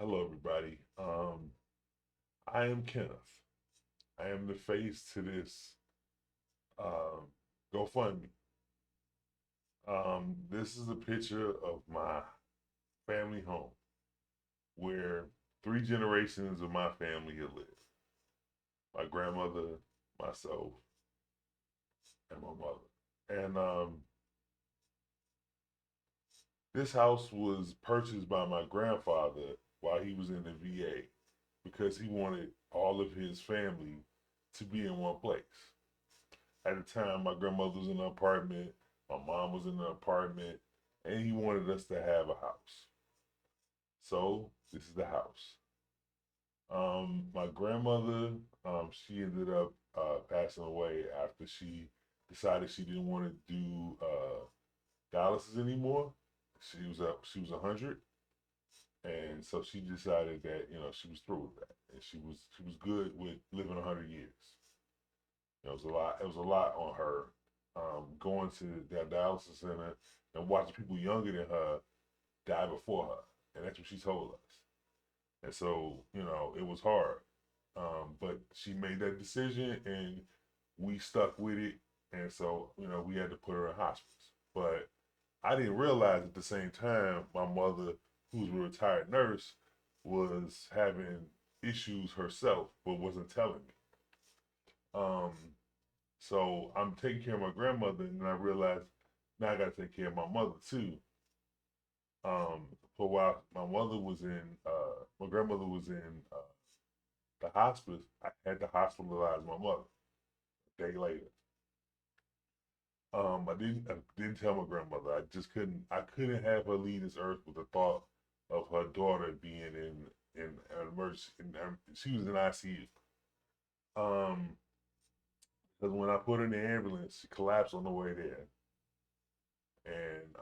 Hello, everybody. I am Kenneth. I am the face to this um, GoFundMe. This is a picture of my family home where three generations of my family have lived: my grandmother, myself, and my mother. And this house was purchased by my grandfather while he was in the VA because he wanted all of his family to be in one place. At the time, my grandmother was in an apartment, my mom was in an apartment, and he wanted us to have a house. So this is the house. My grandmother, she ended up passing away after she decided she didn't want to do dialysis anymore. She was 100, and so she decided that she was through with that, and she was good with living 100 years. It was a lot. It was a lot on her, going to that dialysis center and watching people younger than her die before her, and that's what she told us. And so, it was hard. But she made that decision, and we stuck with it. And so, we had to put her in hospice. But I didn't realize at the same time my mother, who was a retired nurse, was having issues herself, but wasn't telling me. Um, So I'm taking care of my grandmother, and then I realized now I got to take care of my mother too. For a while, my grandmother was in the hospice. I had to hospitalize my mother a day later. I didn't tell my grandmother. I couldn't have her leave this earth with the thought of her daughter being in an emergency. She was in ICU. Um, because when I put her in the ambulance, she collapsed on the way there, and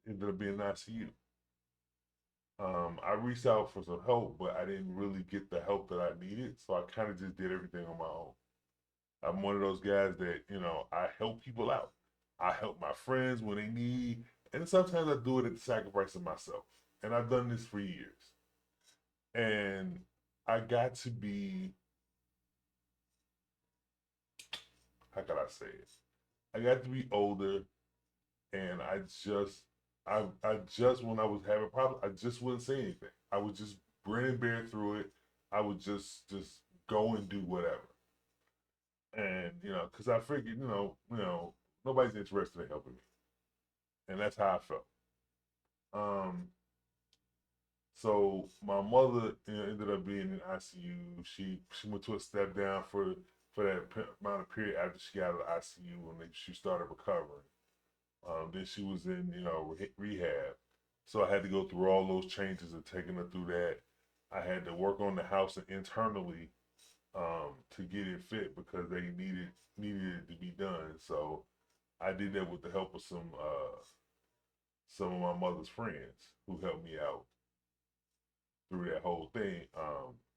ended up being in ICU. I reached out for some help, but I didn't really get the help that I needed. So I kind of just did everything on my own. I'm one of those guys that, I help people out. I help my friends when they need, and sometimes I do it at the sacrifice of myself. And I've done this for years. And I got to be, how can I say it? I got to be older, and I just when I was having problems, I just wouldn't say anything. I would just grin and bear through it. I would just go and do whatever, and because I figured, nobody's interested in helping me, and that's how I felt. Um, so my mother, ended up being in ICU. She went to a step down for that amount of period after she got out of the ICU when she started recovering. Then she was in, rehab. So I had to go through all those changes of taking her through that. I had to work on the house internally, to get it fit because they needed it to be done. So I did that with the help of some of my mother's friends who helped me out through that whole thing.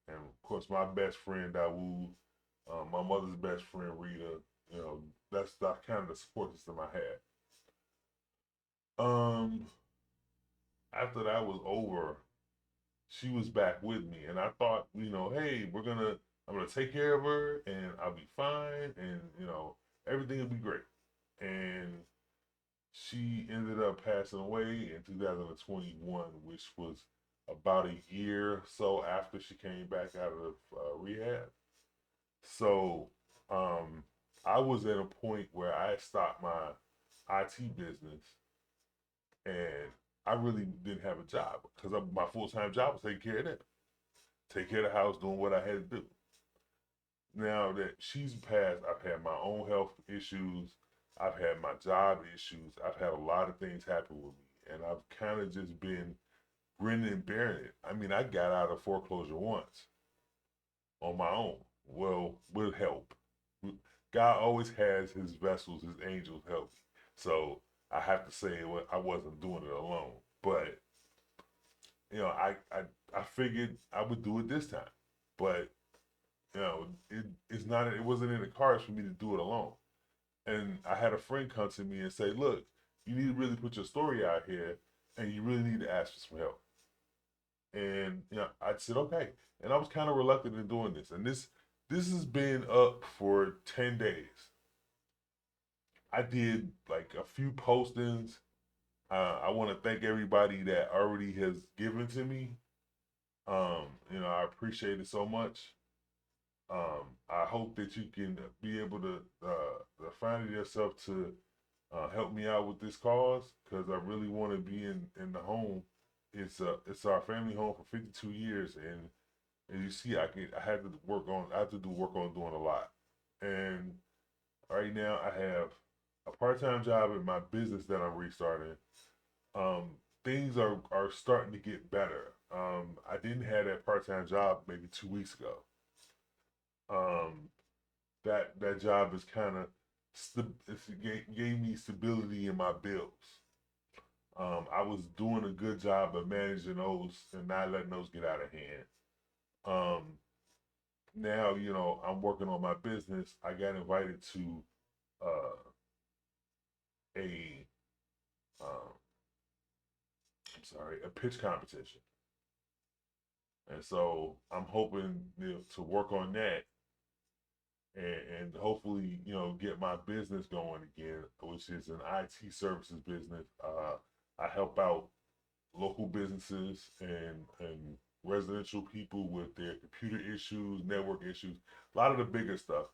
And of course, my best friend Dawood, my mother's best friend Rita. That's kind of the support system I had. Um, After that was over, she was back with me, and I thought, hey, I'm gonna take care of her, and I'll be fine, and everything will be great. And she ended up passing away in 2021, which was about a year or so after she came back out of rehab. So um, I was at a point where I had stopped my IT business, and I really didn't have a job because my full time job was taking care of that, take care of the house, doing what I had to do. Now that she's passed, I've had my own health issues. I've had my job issues. I've had a lot of things happen with me, and I've kind of just been grinning and bearing it. I mean, I got out of foreclosure once on my own. Well, with help. God always has his vessels, his angels help me. So I have to say I wasn't doing it alone. But I figured I would do it this time. But it wasn't in the cards for me to do it alone. And I had a friend come to me and say, look, you need to really put your story out here, and you really need to ask for some help. And I said okay, and I was kind of reluctant in doing this. And this has been up for 10 days. I did like a few postings. I want to thank everybody that already has given to me. I appreciate it so much. I hope that you can be able to find yourself to help me out with this cause because I really want to be in the home. It's our family home for 52 years, and as you see, I have to do work on doing a lot. And right now, I have a part-time job in my business that I'm restarting. um, Things are starting to get better. I didn't have that part time job maybe 2 weeks ago. Um, that job is kind of gave me stability in my bills. I was doing a good job of managing those and not letting those get out of hand. Um, Now I'm working on my business. I got invited to uh, a um, a pitch competition. And so I'm hoping to work on that and hopefully, get my business going again, which is an IT services business. I help out local businesses and residential people with their computer issues, network issues, a lot of the bigger stuff.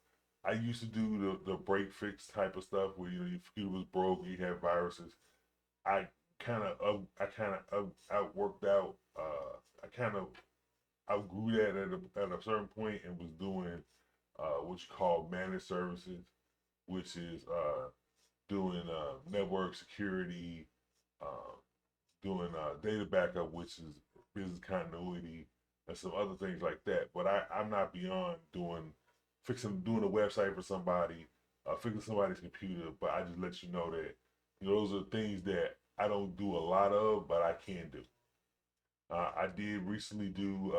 I used to do the break fix type of stuff where your computer was broke, you had viruses. I kind of outworked out. I kind of outgrew that at a certain point and was doing what you call managed services, which is doing network security, uh, doing data backup, which is business continuity, and some other things like that. But I'm not beyond doing a website for somebody, fixing somebody's computer. But I just let you know that those are things that I don't do a lot of, but I can do. I did recently do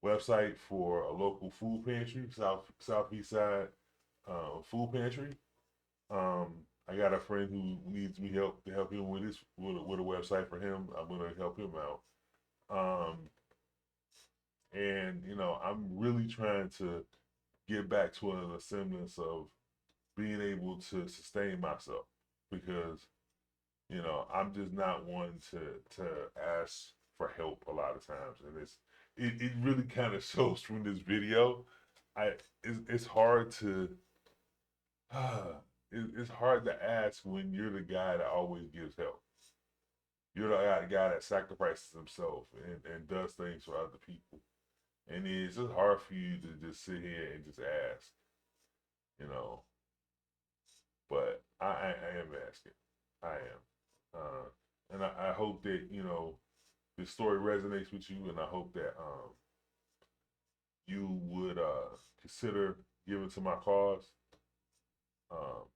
website for a local food pantry, southeast side food pantry. I got a friend who needs me help to help him with with a website for him. I'm gonna help him out. Um, and I'm really trying to get back to a semblance of being able to sustain myself because I'm just not one to ask for help a lot of times, and it really kind of shows from this video. I it's hard to it's hard to ask when you're the guy that always gives help. You're the guy that sacrifices himself and does things for other people, and it's just hard for you to just sit here and just ask, you know. But I am asking, I am, and I hope that this story resonates with you, and I hope that you would consider giving to my cause. Um,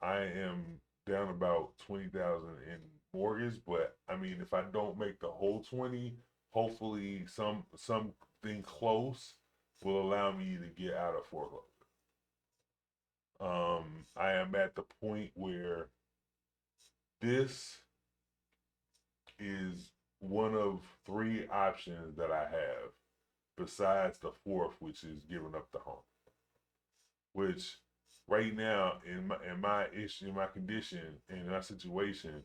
I am down about 20,000 in mortgage, but I mean, if I don't make the whole 20, hopefully something close will allow me to get out of foreclosure. I am at the point where this is one of three options that I have besides the fourth, which is giving up the home. Which right now in my condition, in my situation,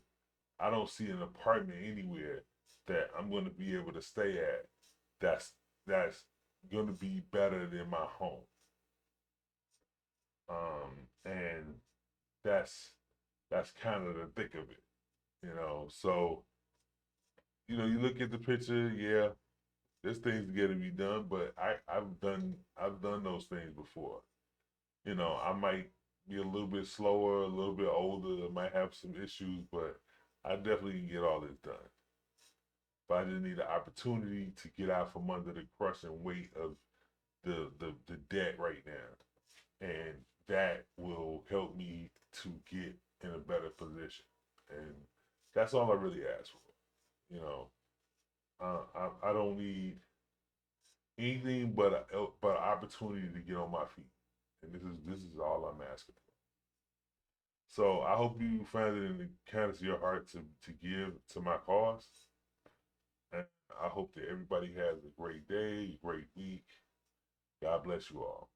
I don't see an apartment anywhere that I'm going to be able to stay at. That's going to be better than my home. And that's kind of the thick of it. So you look at the picture, yeah, there's things that got to be done, but I've done those things before. I might be a little bit slower, a little bit older, might have some issues, but I definitely can get all this done. But I just need an opportunity to get out from under the crushing weight of the debt right now, and that will help me to get in a better position. And that's all I really ask for. You know, I don't need anything but an opportunity to get on my feet, and this is all I'm asking for. So I hope you find it in the kindness of your heart to give to my cause, and I hope that everybody has a great day, a great week. God bless you all.